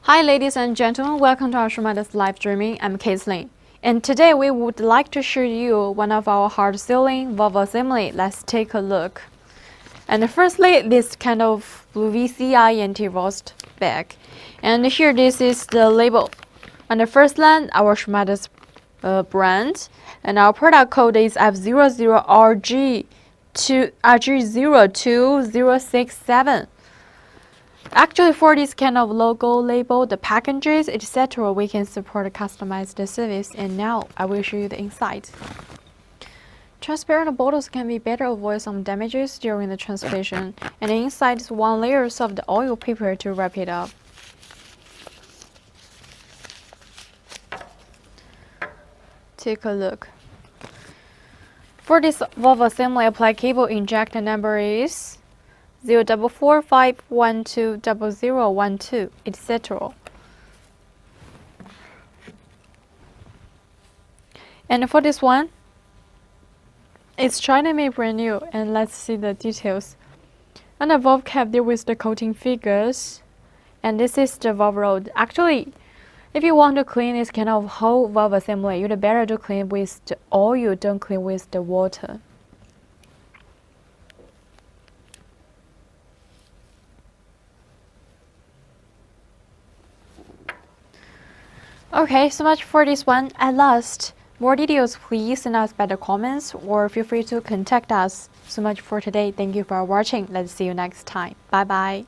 Hi ladies and gentlemen, welcome to our Shumatt's live streaming. I'm Caitlin, and today we would like to show you one of our hard sealing valve assembly. Let's take a look. And firstly, this kind of blue VCI anti-rust bag. And here this is the label. On the first line, our Shumatt's brand, and our product code is F00RJ02067. Actually, for this kind of logo, label, the packages, etc., we can support a customized service. And now I will show you the inside. Transparent bottles can be better avoid some damages during the transportation. And the inside is one layer of the oil paper to wrap it up. Take a look. For this valve assembly, apply cable inject number is 04451200012, etc. And for this one, it's China-made brand new, and let's see the details. On the valve cap, there is the coating figures, and this is the valve rod. Actually, if you want to clean this kind of whole valve assembly, you'd better to clean with the oil, don't clean with the water. Okay, so much for this one. At last, more details please send us by the comments or feel free to contact us. So much for today. Thank you for watching. Let's see you next time. Bye bye.